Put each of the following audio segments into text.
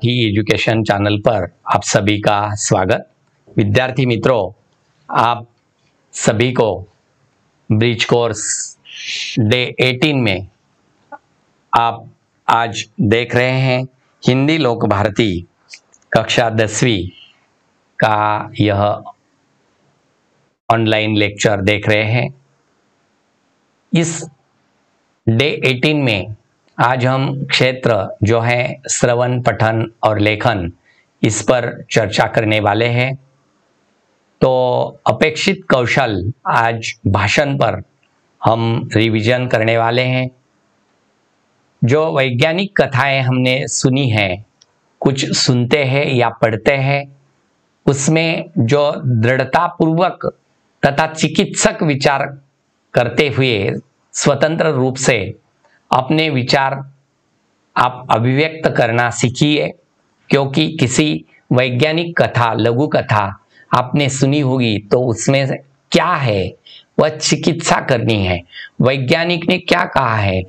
Marathi education channel पर आप सभी का स्वागत। विद्यार्थी मित्रों, आप सभी को ब्रिज कोर्स डे 18 में आप आज देख रहे हैं हिंदी लोक भारती कक्षा 10वीं का यह ऑनलाइन लेक्चर देख रहे हैं। इस डे 18 में आज हम क्षेत्र जो है श्रवण, पठन और लेखन, इस पर चर्चा करने वाले हैं। तो अपेक्षित कौशल आज भाषण पर हम रिवीजन करने वाले हैं। जो वैज्ञानिक कथाएं हमने सुनी हैं, कुछ सुनते हैं या पढ़ते हैं, उसमें जो दृढ़तापूर्वक तथा चिकित्सक विचार करते हुए स्वतंत्र रूप से अपने विचार आप अभिव्यक्त करना सीखिए, क्योंकि किसी वैज्ञानिक कथा, लघु कथा आपने सुनी होगी तो उसमें क्या है वह चिकित्सा करनी है। वैज्ञानिक ने क्या कहा है,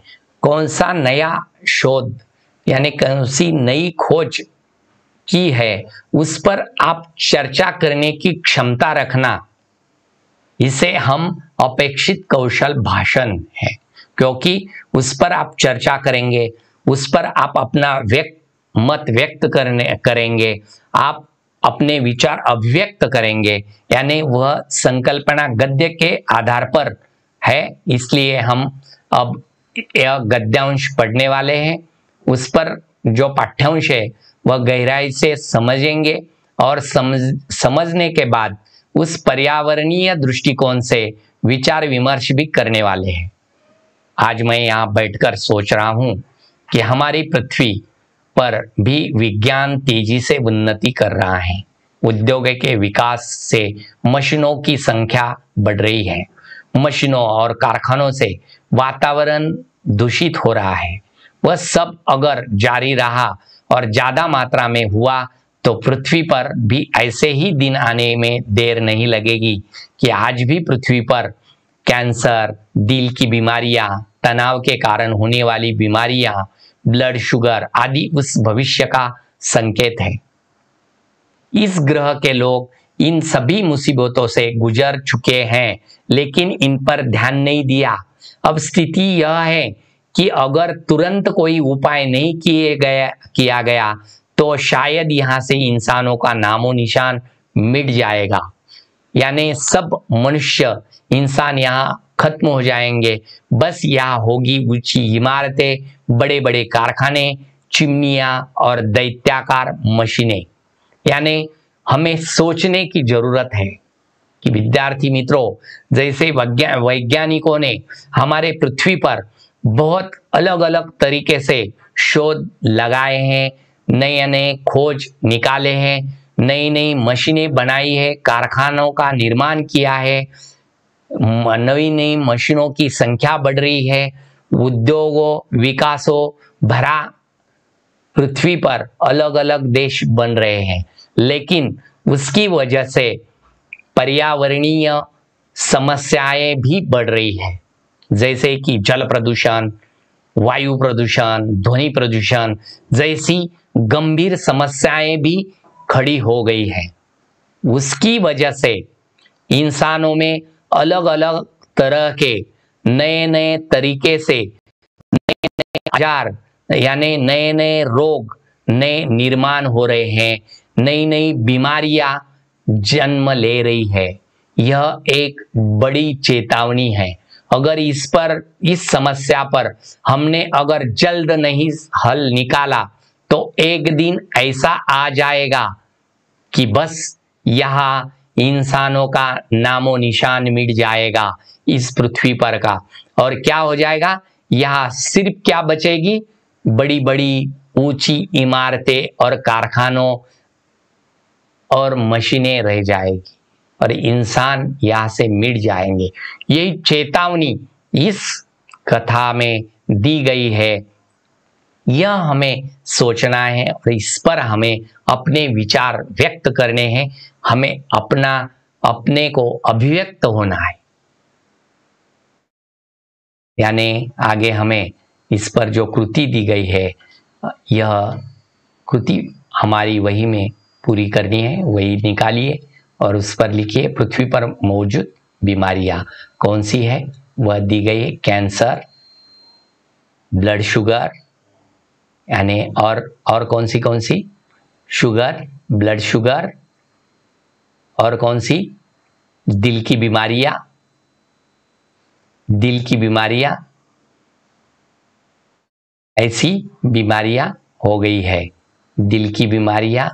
कौन सा नया शोध यानी कौन सी नई खोज की है, उस पर आप चर्चा करने की क्षमता रखना, इसे हम अपेक्षित कौशल भाषण है। क्योंकि उस पर आप चर्चा करेंगे, उस पर आप अपना मत व्यक्त करेंगे, आप अपने विचार अभिव्यक्त करेंगे, यानी वह संकल्पना गद्य के आधार पर है। इसलिए हम अब यह गद्यांश पढ़ने वाले हैं। उस पर जो पाठ्यांश है वह गहराई से समझेंगे और समझने के बाद उस पर्यावरणीय दृष्टिकोण से विचार विमर्श भी करने वाले हैं। आज मैं यहाँ बैठकर सोच रहा हूँ कि हमारी पृथ्वी पर भी विज्ञान तेजी से उन्नति कर रहा है। उद्योग के विकास से मशीनों की संख्या बढ़ रही है। मशीनों और कारखानों से वातावरण दूषित हो रहा है। वह सब अगर जारी रहा और ज्यादा मात्रा में हुआ तो पृथ्वी पर भी ऐसे ही दिन आने में देर नहीं लगेगी कि आज भी पृथ्वी पर कैंसर, दिल की बीमारियां, तनाव के कारण होने वाली बीमारियां, ब्लड शुगर आदि उस भविष्य का संकेत है। इस ग्रह के लोग इन सभी मुसीबतों से गुजर चुके हैं, लेकिन इन पर ध्यान नहीं दिया। अब स्थिति यह है कि अगर तुरंत कोई उपाय नहीं किया गया तो शायद यहाँ से इंसानों का नामो निशान मिट जाएगा। यानी सब मनुष्य इंसान यहाँ खत्म हो जाएंगे। बस यहाँ होगी ऊंची इमारतें, बड़े बड़े कारखाने, चिमनियां और दैत्याकार मशीनें। यानी हमें सोचने की जरूरत है कि विद्यार्थी मित्रों, जैसे वैज्ञानिकों ने हमारे पृथ्वी पर बहुत अलग अलग तरीके से शोध लगाए हैं, नए नए खोज निकाले हैं, नई नई मशीनें बनाई है, कारखानों का निर्माण किया है, नई नई मशीनों की संख्या बढ़ रही है, उद्योगों विकासों भरा पृथ्वी पर अलग अलग देश बन रहे हैं, लेकिन उसकी वजह से पर्यावरणीय समस्याएं भी बढ़ रही है, जैसे कि जल प्रदूषण, वायु प्रदूषण, ध्वनि प्रदूषण जैसी गंभीर समस्याएं भी खड़ी हो गई है। उसकी वजह से इंसानों में अलग अलग तरह के नए नए तरीके से नए नए आजार यानी नए नए रोग नए निर्माण हो रहे हैं, नई नई बीमारियां जन्म ले रही है। यह एक बड़ी चेतावनी है। अगर इस समस्या पर हमने अगर जल्द नहीं हल निकाला तो एक दिन ऐसा आ जाएगा कि बस यहाँ इंसानों का नामो निशान मिट जाएगा इस पृथ्वी पर का। और क्या हो जाएगा, यहाँ सिर्फ क्या बचेगी, बड़ी बड़ी ऊंची इमारतें और कारखानों और मशीनें रह जाएगी और इंसान यहाँ से मिट जाएंगे। यही चेतावनी इस कथा में दी गई है। यह हमें सोचना है और इस पर हमें अपने विचार व्यक्त करने हैं, हमें अपने को अभिव्यक्त होना है। यानी आगे हमें इस पर जो कृति दी गई है, यह कृति हमारी वही में पूरी करनी है, वही निकालिए और उस पर लिखिए पृथ्वी पर मौजूद बीमारियां कौन सी है। वह दी गई है कैंसर, ब्लड शुगर, यानी और कौन सी शुगर, ब्लड शुगर, और कौन सी दिल की बीमारियां, ऐसी बीमारियां हो गई है। दिल की बीमारियां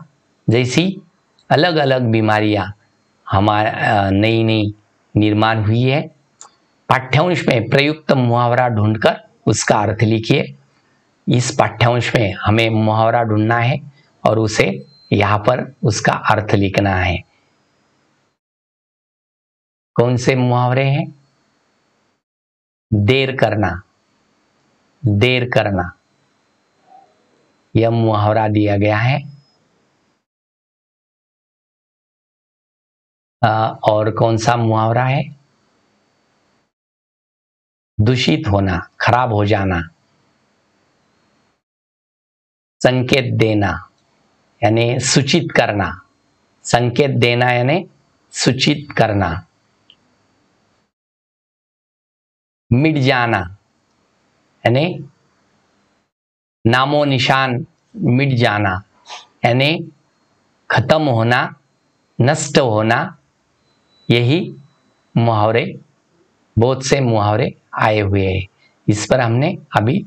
जैसी अलग अलग बीमारियां हमारा नई निर्माण हुई है। पाठ्यांश में प्रयुक्त मुहावरा ढूंढकर उसका अर्थ लिखिए। इस पाठ्यांश में हमें मुहावरा ढूंढना है और उसे यहाँ पर उसका अर्थ लिखना है। कौन से मुहावरे हैं? देर करना, यह मुहावरा दिया गया है। और कौन सा मुहावरा है? दूषित होना, खराब हो जाना। संकेत देना यानी सूचित करना, संकेत देना यानी सूचित करना। मिट जाना यानी नामो निशान मिट जाना, यानी खत्म होना, नष्ट होना। यही मुहावरे, बहुत से मुहावरे आए हुए हैं। इस पर हमने अभी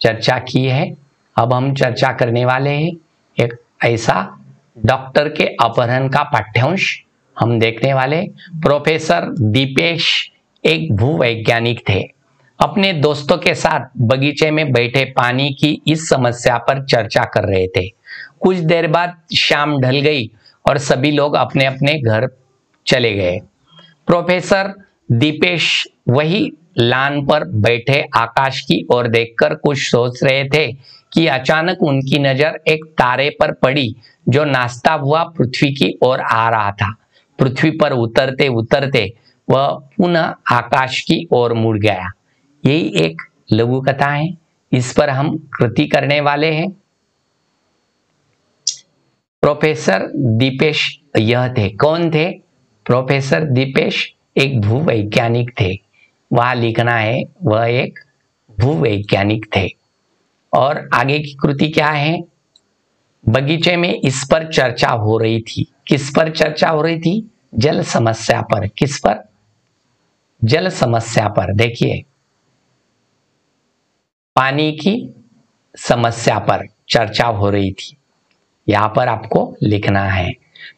चर्चा की है। अब हम चर्चा करने वाले हैं एक ऐसा डॉक्टर के अपहरण का पाठ्यांश हम देखने वाले। प्रोफेसर दीपेश एक भूवैज्ञानिक थे। अपने दोस्तों के साथ बगीचे में बैठे पानी की इस समस्या पर चर्चा कर रहे थे। कुछ देर बाद शाम ढल गई और सभी लोग अपने अपने घर चले गए। प्रोफेसर दीपेश वही लान पर बैठे आकाश की ओर देखकर कुछ सोच रहे थे कि अचानक उनकी नजर एक तारे पर पड़ी जो नाचता हुआ पृथ्वी की ओर आ रहा था। पृथ्वी पर उतरते उतरते वह पुनः आकाश की ओर मुड़ गया। यही एक लघु कथा है। इस पर हम कृति करने वाले हैं। प्रोफेसर दीपेश यह थे। कौन थे? प्रोफेसर दीपेश एक भूवैज्ञानिक थे। वहां लिखना है वह एक भूवैज्ञानिक थे। और आगे की कृति क्या है? बगीचे में इस पर चर्चा हो रही थी। किस पर चर्चा हो रही थी? जल समस्या पर। किस पर? जल समस्या पर। देखिए, पानी की समस्या पर चर्चा हो रही थी, यहां पर आपको लिखना है।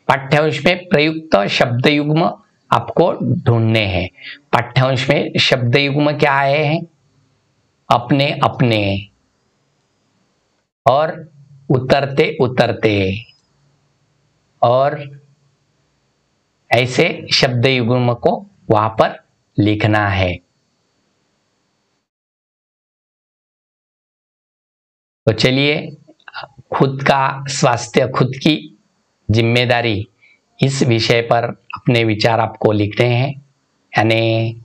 पाठ्यांश में प्रयुक्त शब्द युग्म आपको ढूंढने हैं। पाठ्यांश में शब्द युग्म क्या आए हैं? अपने अपने और उतरते उतरते, और ऐसे शब्द युग्म को वहां पर लिखना है। तो चलिए, खुद का स्वास्थ्य खुद की जिम्मेदारी, इस विषय पर अपने विचार आपको लिखने हैं। यानी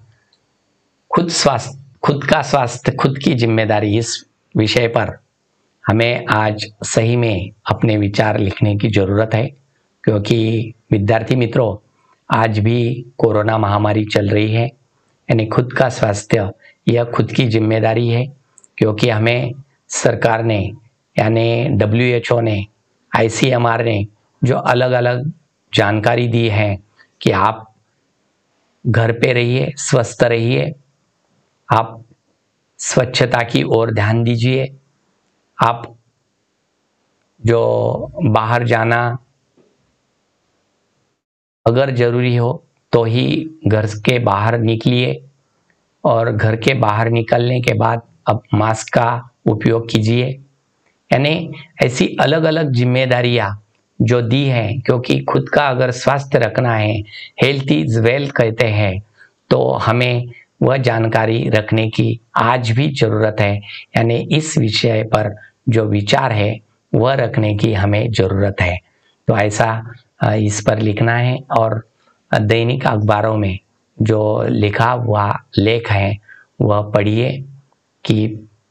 खुद का स्वास्थ्य खुद की जिम्मेदारी, इस विषय पर हमें आज सही में अपने विचार लिखने की जरूरत है। क्योंकि विद्यार्थी मित्रों, आज भी कोरोना महामारी चल रही है। यानी खुद का स्वास्थ्य यह खुद की जिम्मेदारी है। क्योंकि हमें सरकार ने, यानी WHO ने, ICMR ने जो अलग अलग जानकारी दी है कि आप घर पे रहिए, स्वस्थ रहिए, आप स्वच्छता की ओर ध्यान दीजिए, आप जो बाहर जाना अगर जरूरी हो तो ही घर के बाहर निकलिए, और घर के बाहर निकलने के बाद अब मास्क का उपयोग कीजिए। यानी ऐसी अलग अलग जिम्मेदारियां जो दी हैं। क्योंकि खुद का अगर स्वास्थ्य रखना है, हेल्थ इज वेल्थ कहते हैं, तो हमें वह जानकारी रखने की आज भी जरूरत है। यानी इस विषय पर जो विचार है वह रखने की हमें जरूरत है। तो ऐसा इस पर लिखना है। और दैनिक अखबारों में जो लिखा हुआ लेख है वह पढ़िए कि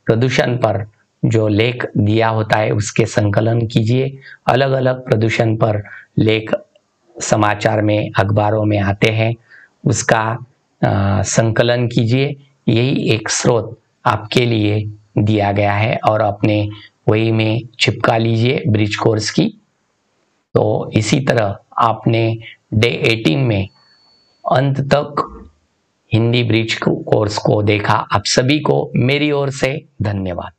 प्रदूषण पर जो लेख दिया होता है उसके संकलन कीजिए। अलग अलग प्रदूषण पर लेख समाचार में, अखबारों में आते हैं, उसका संकलन कीजिए। यही एक स्रोत आपके लिए दिया गया है और अपने वही में चिपका लीजिए ब्रिज कोर्स की। तो इसी तरह आपने डे 18 में अंत तक हिंदी ब्रिज कोर्स को देखा। आप सभी को मेरी ओर से धन्यवाद।